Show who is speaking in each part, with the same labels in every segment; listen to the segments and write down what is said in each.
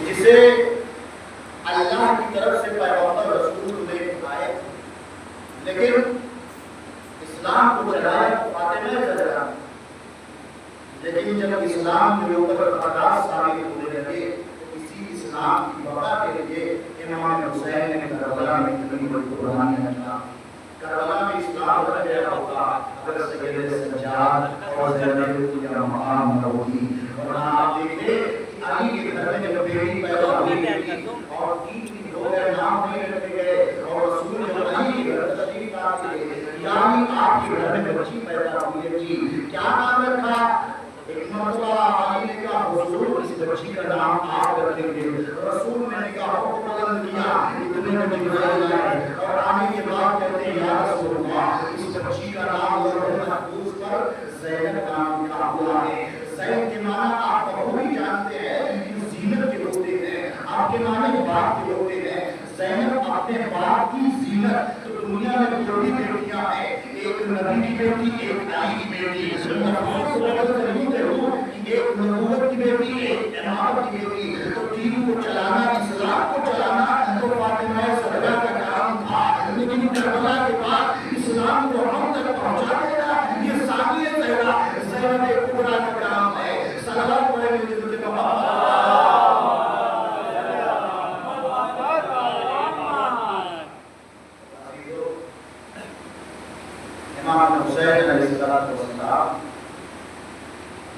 Speaker 1: جسے اللہ کی طرف سے پیغمبر رسول لے آئے، لیکن اسلام کو چلایا فاطمہ زہرا، لیکن جب اسلام کے اوپر خطرات ثابت ہونے لگے تو اسی اسلام کی بقا کے لیے امام حسین نے کربلا میں اتنی بڑی قربانی دیا۔ کربلا میں اسلام رہ گیا ہوگا اگر سید سجاد اور زینب کا مقام نہ ہوتی، ورنہ آپ دیکھیں علی کے گھر میں جب بیٹی پیدا ہوئی اور تین لوگ نام نہیں رکھے گئے اور رسول جب علی کے گھر تشریف لاتے یعنی آپ کے گھر میں بچی پیدا ہوئی ہے جی کیا نام رکھا؟ ایک مرتبہ علی نے کہا حضور اس بچی کا نام آپ رکھیں گے، رسول نے کہا حکم بلند کیا اتنے میں جبرائیل آئے اور آنے کے بعد کہتے ہیں یا رسول اللہ اس بچی کا نام لوح محفوظ پر زینب نام لکھا ہوا ہے۔ زینب کے معنی آپ بہت جانتے ہیں کہ زینت کے ہوتے ہیں، آپ کے معنی باپ کے ہوتے ہیں۔ زینب اپنے باپ کی زینت، تو دنیا میں دو ہی بیٹیاں ہیں، ایک نبی کی بیٹی ایک علی کی بیٹی۔ ایک نبوت کی بیٹی ایک امامت کی بیٹی، تو دین کو چلانا اسلام کو چلانا تو فاطمہ زہرا کا کام تھا، لیکن کربلا کے بعد اسلام کو ہم تک پہنچا دینا یہ ثانیہ زہرا زینب کبریٰ کا کام ہے۔ صلوات پڑھیں گے جن کے امام حسین علیہ السلام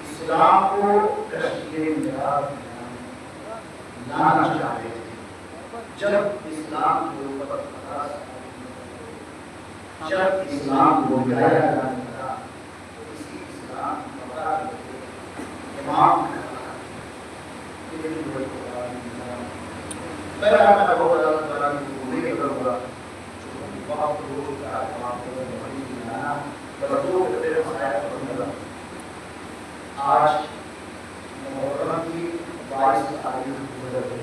Speaker 1: اسلام کو کشتیے میراث لانا چاہتے تھے۔ جب اسلام کے اوپر جب اسلام کو گرایا جانے لگا اسی اسلام کی بقا امام نے کہا میں آپ کو بہت زیادہ نہیں کروں گا بہت روز کا امام کو آج محرم کی 22 تاریخ گزر گئی،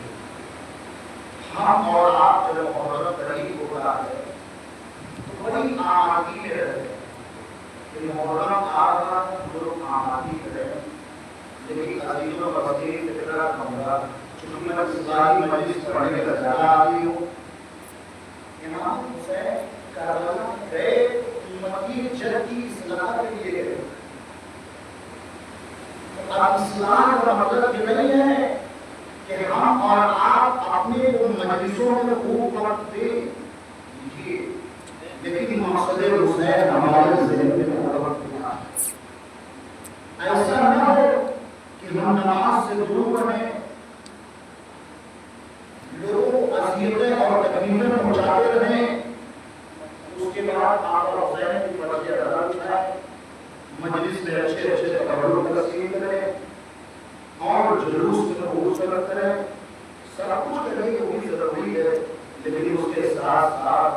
Speaker 1: ہم اور آپ جب محرم قریب ہو رہا ہے تو بڑی آمادی میں رہے کہ محرم آ رہا لوگ آمادی میں رہے، لیکن عزیزوں کا وزیر فکرہ ہوگا چونکہ میں اصلاحی مجلس پڑھنے کا جگہ آتی ہوں۔ امام حسین کربلا گئے امتی جد کی اصلاح کے لیے گئے۔ اب اسلام کا مطلب یہ نہیں ہے کہ ہم اور آپ اپنے مجلسوں میں خوب وقت دیں، لیکن مقصد حسین ہمارے ذہن میں وقت دیا۔ ایسا نہ ہو کہ ہم نماز سے دور رہیں، لوگ اذیتیں اور تکلیفیں پہنچاتے رہیں، اس کے بعد آپ اور حسین کی مرضی ادا اٹھائے، مجلس میں اچھے اچھے تقرر تقسیم کریں اور جلوس میں خوبصورت کریں، سب کچھ کرنے کی بھی ضروری ہے، لیکن اس کے ساتھ ساتھ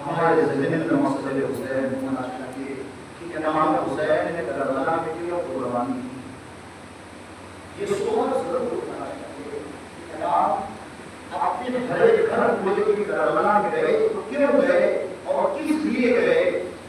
Speaker 1: ہمارے ذہن میں مسئلہ حسین ہونا چاہیے کہ امام حسین نے کربلا میں کیوں قربانی کی۔ یہ سوچ ضرور ہونا چاہیے کہ امام اپنے گھر پورے کی کربلا میں گئے تو کیوں گئے اور کس لیے گئے،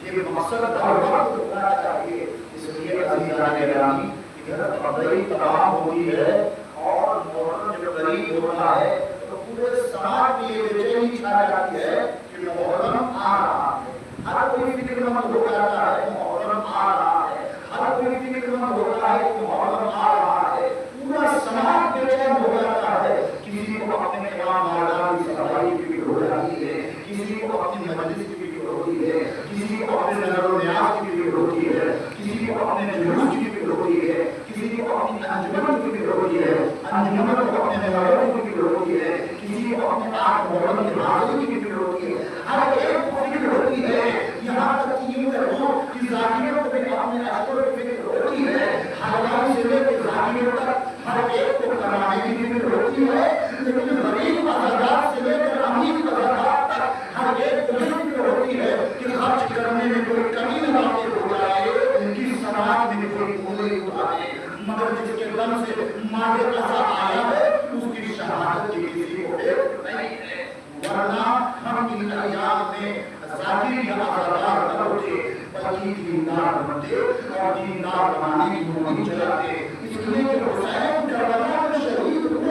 Speaker 1: یہ مقصد ہر وقت ہونا چاہیے۔ اس لیے عزیزان گرامی ادھر قبضی تمام ہوئی ہے اور محرم جب قریب ہو رہا ہے تو پورے سماج کے لیے بے چینی چھا جاتی ہے کہ محرم آ رہا ہے، ہر کوئی فکر مند ہو جاتا ہے محرم آ رہا ہے، ہر کوئی فکر مند ہوتا ہے کہ محرم آ رہا ہے، پورا سماج بے چین ہو جاتا ہے۔ کسی کو اپنے امام مولانا کی صفائی کی فکر ہو جاتی ہے، کسی کو اپنی مجلس کی فکر ہوتی ہے، کسی کو اپنے نظر و نیاز کی فکر ہوتی ہے، کسی کو اپنے جلوس کی فکر ہوتی ہے، کسی کو اپنی انجمن کی فکر ہوتی ہے، انجمن کو اپنے مغرب کی فکر ہوتی ہے، کسی کو اپنے آٹھ محرم کی حاضری کی فکر ہوتی ہے، ہر ایک کو فکر ہوتی ہے۔ یہاں تک کہ یہ کہوں کہ ذاکروں کو بھی اپنے اشتر کی فکر ہوتی ہے، حرام سے لے کے ذاکروں تک ہر ایک کو کرانے کی فکر ہوتی ہے، لیکن غریب آزادار سے لے کر امیر آزادار تک ہر ایک کو یہ فکر ہوتی ہے کہ خرچ کرنے میں کوئی کمی نہ واقع ہو جائے، ان کی سماج میں کوئی بولی اٹھائے، مگر جس کے دم سے ماہ قضا آیا ہے اس کی شہادت کی کسی کو نہیں ہے، ورنہ ہم ان ایام میں ذاکر یا آزادار نہ ہوتے بلکہ دیندار بنتے اور دیندار بنانے کی مہم چلاتے۔ اس لیے کہ حسین کربلا میں شہید ہوئے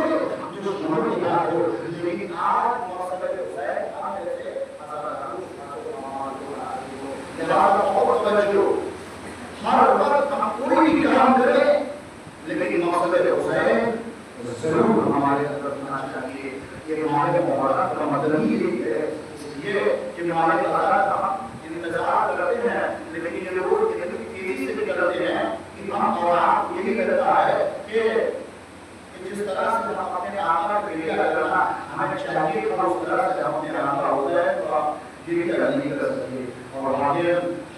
Speaker 1: ہمارے اندر ہونا چاہیے. یہ ماہ محرم کا مطلب یہی ہے اس لیے کہ ماہ رمضان کا انتظار کرتے ہیں لیکن یہ لوگ اتنی تیزی سے نکلتے ہیں کہ ہم اور آپ یہی کرتا ہے کہ جس طرح سے ہم اپنے آقا کے لیے کرنا ہمیں چاہیے کہ اس طرح سے ہم اپنے آقا ہو جائے تو یہ کیا نہیں کر سکتے. اور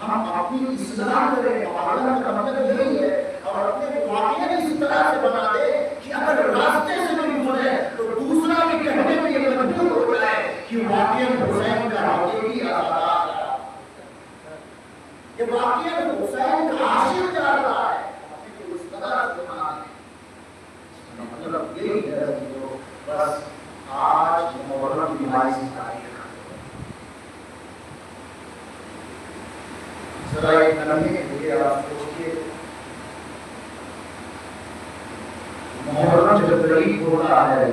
Speaker 1: ہم اپنی اصلاح کریں. محرم کا مطلب یہی ہے اور اپنے واقعے اس طرح سے بنا دے کہ اگر راستے سے نہیں گزرے تو دوسرا بھی کہنے میں یہ مجبور ہو جائے کہ واقعے حسین کا حقیقی آزاد ہے. یہ واقعے حسین کا عاشق جا رہا ہے اس طرح سے بنا دے. مطلب یہی ہے جو بس آج محرم کی 22 تاریخ ذرا ایک نمی کے لیے آپ سوچیے محرم جب قریب ہوتا ہے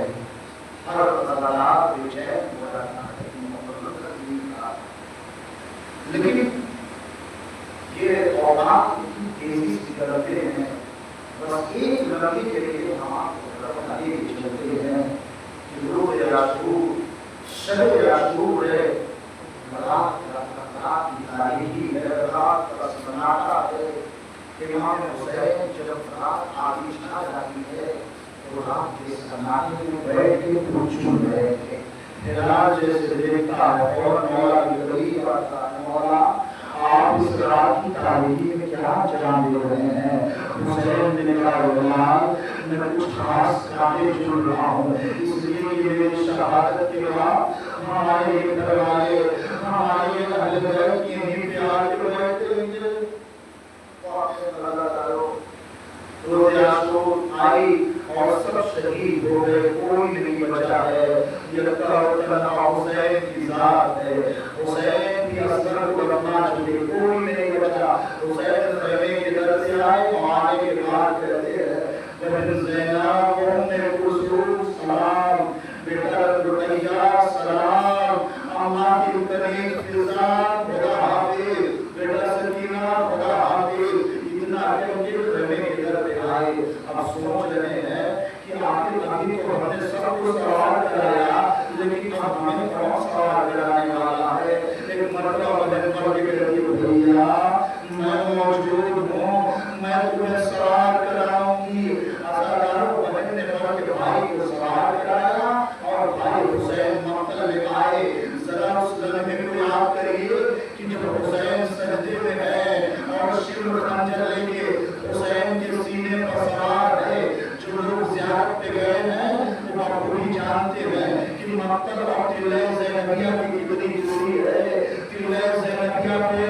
Speaker 1: ہر عضلات بے چین ہو جاتا ہے محرم کا دن کا. لیکن یہ اوقات اتنی تیزی سے گزرتے ہیں بس ایک لمحے کے لیے ہم آپ کو بتانے چلتے ہیں کہ روز عاشور شب عاشور ہے رات کی تاریخی ہے رات کا سناٹا ہے. امام حسین جب رات آدھی چھا جاتی ہے تو رات کے سناٹے میں بیٹھ کے پرچون رہے تھے. ہلال جیسے دیکھتا ہے اور مولا کے قریب آتا ہے مولا آپ اس رات کی تاریخی میں کیا جان دے رہے ہیں. حسین نے کہا غلام میں کچھ خاص کامیں چن رہا ہوں اس لیے کہ میری شہادت کے بعد ہمارے گھر والے ہمارے اہل بیت کی بھی پیار کے بیٹھے ہیں. اللہ تعالیٰ روز عاشور آئی اور سب شہید ہو گئے کوئی نہیں بچا ہے. یکتا اور تنہا حسین کی ذات ہے. حسین کی اثر کو رکھنا چاہیے کوئی نہیں بچا. حسین خیمے کے در سے آئے آنے کے بعد کہتے ہیں بہن زینب ام کلثوم سلام بیٹا رقیہ سلام اماں کی کریم فضا خدا حافظ بیٹا سکینہ خدا حافظ. اتنا کہ ان کے خیمے کے در پہ آئے. اب سوچ رہے ہیں کہ آخر ابھی تو ہم نے سب کو سوال کرایا لیکن اب ہمیں کون سوال کرانے والا ہے. ایک مرتبہ بہن پڑھ کے کہتی بھیا میں موجود ہوں میں تمہیں سوال کراؤں گی. ازاداروں بہن نے پڑھ کے بھائی کو سوال کرایا اور بھائی حسین مقتل میں آئے. ذرا اس لمحے کو یاد کریے کہ جب حسین سجدے میں ہے اور شمر خنجر لے کے حسین کے سینے پر سوار ہے. جو لوگ زیارت پہ گئے ہیں وہ بخوبی جانتے ہیں کہ مقتل اور قلعہ زینبیہ کی کتنی دوری ہے. قلعہ زینبیہ پہ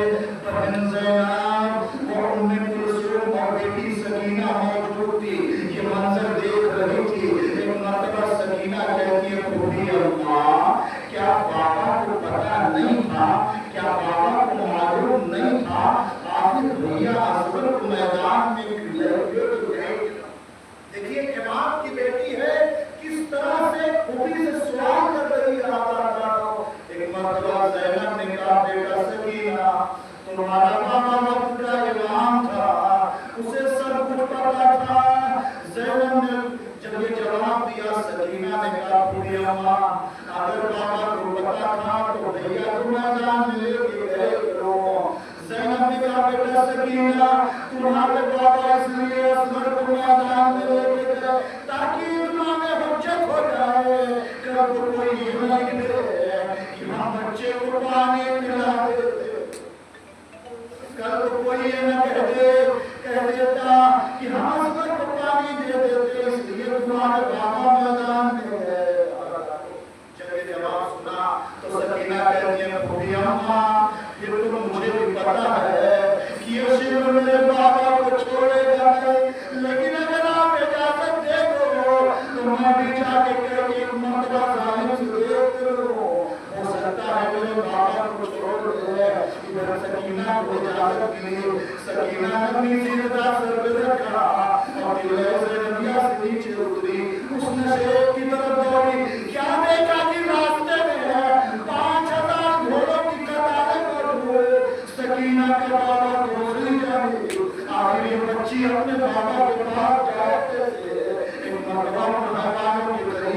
Speaker 1: بہن زینب اور ام کلثوم اور بیٹی سکینہ موجود تھی. یہ منظر دیکھ رہی تھی. ایک مرتبہ سکینہ کہتی ہے بوڑھی اللہ کیا بابا کو پتہ نہیں تھا کیا بابا کو معلوم نہیں تھا آخر بھیا اصغر کو میدان میں کھلے ہوئے. دیکھیے امام کی بیٹی ہے کس طرح سے خوبی سے سوال کر رہی ہے. ایک مرتبہ زینب نے کہا بیٹا سکینہ تمہارا بابا وقت کا امام تھا اسے سب کچھ پتا تھا. زینب نے جب یہ جواب دیا سکینہ نے کہا بوڑھی اماں اگر بابا کو پتا تھا تو بھیا کو میدان میں لے کے گئے کرو. زینب نے کہا بیٹا سکینہ تمہارے بابا اس لیے اصغر کو میدان میں لے کے گئے تاکہ اتنا میں حجت ہو جائے. کل کو کوئی یہ نہ لکھے کہ ہم بچے کو پانی پلا دیتے. کل کو کوئی یہ نہ کہہ دیتا کہ ہم اصغر کو پانی دے دیتے اس لیے تمہارے بابا میدان میں گئے. جب یہ جواب سنا تو سکینہ کہتی ہے بوڑھی اماں یہ تو مجھے بھی پتا ہے کہ یہ شمر میرے بابا کو چھوڑے گا نہیں لیکن اگر آپ اجازت دے دو تو میں بھی جا کے کہہ کے ایک مرتبہ ظالم سے دیکھ لوں. ہو سکتا ہے میرے بابا کو چھوڑ دے. ادھر سکینہ کو اجازت ملی. سکینہ نے اپنی زندہ سر پہ رکھا اور قلعہ زینبیہ سے نیچے اتری. اس نے شیخ کی طرف دوڑی. کیا دیکھا کہ راستے میں ہے 5000 گھوڑوں کی قطاریں موجود. سکینہ کے بابا دوسری جانب. آخر یہ بچی اپنے بابا کے پاس جاتے تھے. ایک مرتبہ مہمانوں کے قریب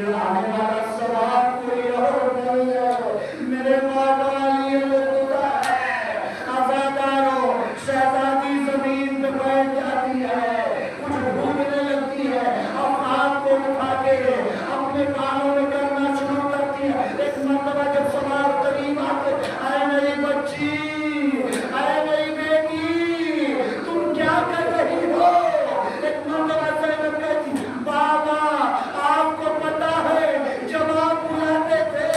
Speaker 1: یہ آنے والا سوال کوئی اور نہیں ہے، میرے مولا یہ خدا ہے۔ آزاداروں، شہزادی زمین پہ بیٹھ جاتی ہے، کچھ بھولنے لگتی ہے، اور آپ کو اٹھا کے اپنے کانوں میں کرنا شروع کرتی ہے۔ ایک مرتبہ جب سوال قریب آتے، اے میری بچی، اے میری بیٹی، تم کیا کر رہی ہو؟ ایک مرتبہ زینب کہتی، بابا آپ کو پتا ہے جب آپ بلاتے تھے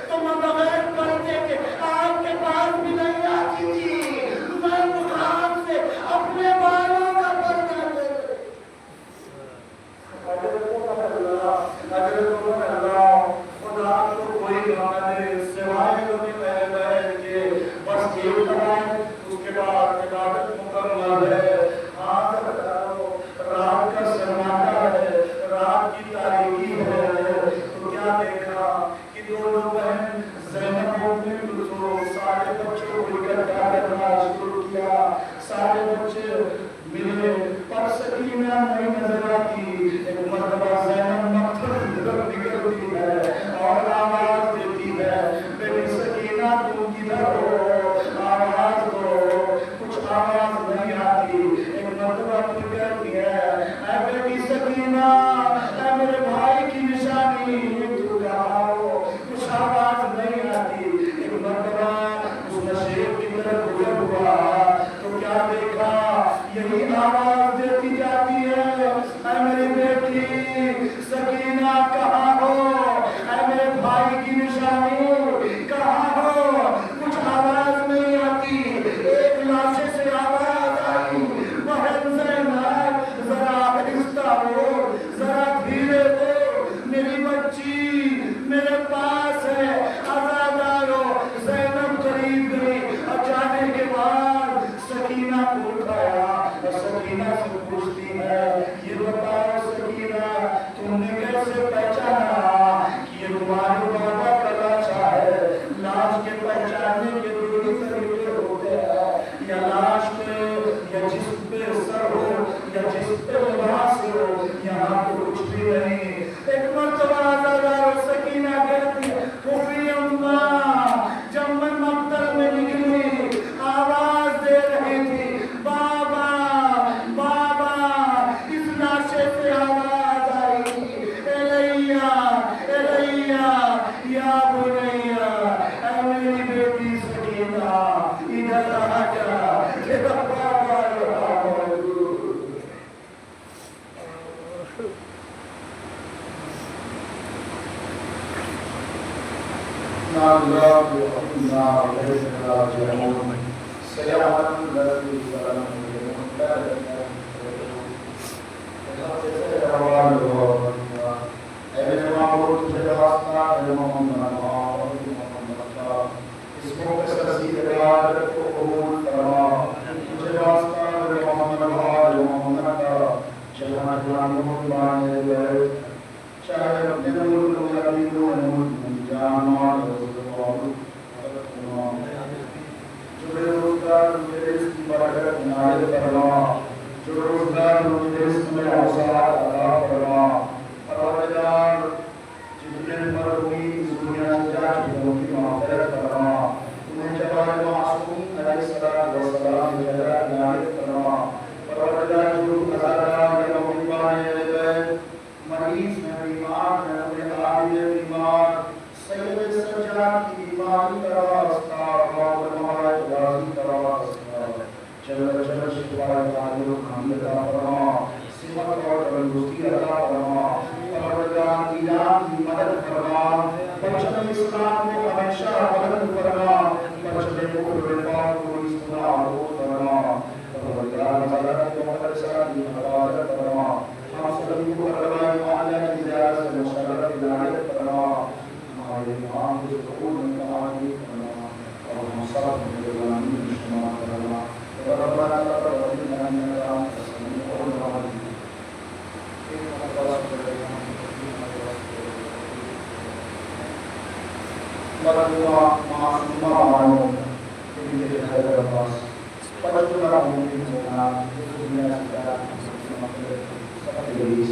Speaker 1: تو میں بغیر پردے کے آپ کے پاس بھی نہیں آتی تھی، میں بخار سے اپنے بالوں کا پردہ لے اگر تم اللہ خدا تو کوئی غم نہیں سوائے کبھی پہلے بیٹھ کے بس ایک کرائے، اس کے بعد عبادت مکمل ہے۔ ہاتھ ہٹاؤ، رات کا سرمایہ ہے، رات کی تاریکی ہے، تو کیا دیکھا کہ دونوں بہن زینب و ام کلثوم سارے بچوں کو اکٹھا کرنا شروع کیا، سارے بچے ملے، پر سکینہ نہیں نظر آتی۔ ایک مرتبہ زینب مقتل نکلتی ہے اور آواز دیتی ہے، میری سکینہ تم کدھر ہو؟ آواز دو، کچھ آواز نہیں آتی۔ ایک مرتبہ پھر کہتی ہے، اے بیٹی سکینہ، اے میرے بھائی کی نشانی، تو کہاں ہو؟ کچھ آواز نہیں آتی۔ ایک مرتبہ اس نشیب کی طرف گزر ہوا تو کیا دیکھا، یہی آواز دیتی جاتی ہے، اے میری بیٹی سکینہ کہاں ہو؟ اے میرے بھائی کی نشانی کہاں ہو؟ کچھ آواز نہیں آتی۔ ایک لاشے سے آواز آئی، بہن زینب ذرا آہستہ ہو، ذرا دھیرے ہو، میری بچی میرے پاس ہے۔ آزادارو، زینب قریب گئی اور جانے کے بعد سکینہ کو اٹھایا اور سکینہ سے پوچھتی ہے، یہ بتاؤ سکینہ، تم نے کیسے پہچانا کہ یہ تمہارے بابا کا لاشا ہے؟ لاش کے پہچاننے کے دو ہی طریقے ہوتے ہیں، یا لاش پہ یا جسم پہ سر ہو یا جسم پہ لباس ہو، یہاں تو کچھ بھی نہیں۔ ایک مرتبہ آزادار سکینہ کہتی ہے، پھوپھی اماں، جب میں مقتل میں نکلی آواز دے رہی تھی، بابا بابا، اس لاشے سے آواز آئی، ایلیا ایلیا یا بنیا، اے میری بیٹی سکینہ ادھر آ جا، تیرا بابا یہاں موجود۔ چاہے اپنے ملک ہو یا بیرون ملک، جان مال جو بے روزگار میرے رزق کی برکت عنایت فرما، جو روزگار میرے رزق میں اوساط عطا فرما۔ پروردگار، جتنے مرحومین اس دنیا سے جا چکے ہیں ان کی مغفرت فرما، انہیں جوان معصوم علیہ السلام کی جزا عنایت فرما۔ پروردگار، جو عزادار یا محبان اہل بیت مریض میں بیمار ہیں، انہیں عاجل بیمار سید سجاد کی بیماری کا راستہ، موت ہمارا راضی کا راستہ، چل شفا عاجل و کامل عطا فرما، صحت اور تندرستی عطا فرما۔ پروردگار، ایران کی مدد فرما، پرچم اسلام کو ہمیشہ بلند فرما، پرچم کفر و نفاق کو اس طرح آلود فرما۔ پروردگار، حضرت مقدسہ کی حفاظت فرما، ہم سبھی کو ارواح معالیٰ کی زیارت سے مشرف عنایت فرما۔ ہمارے امام کو قبول میں تعریف فرما اور ہم سب میں غلامی میں شمار فرما۔ ربنا تقبل منا انك انت السميع العليم۔ مرحوما معصومہ مانو کہ حیدر عباس پچھلا ممکن ہونا دنیا سے سب کے لیے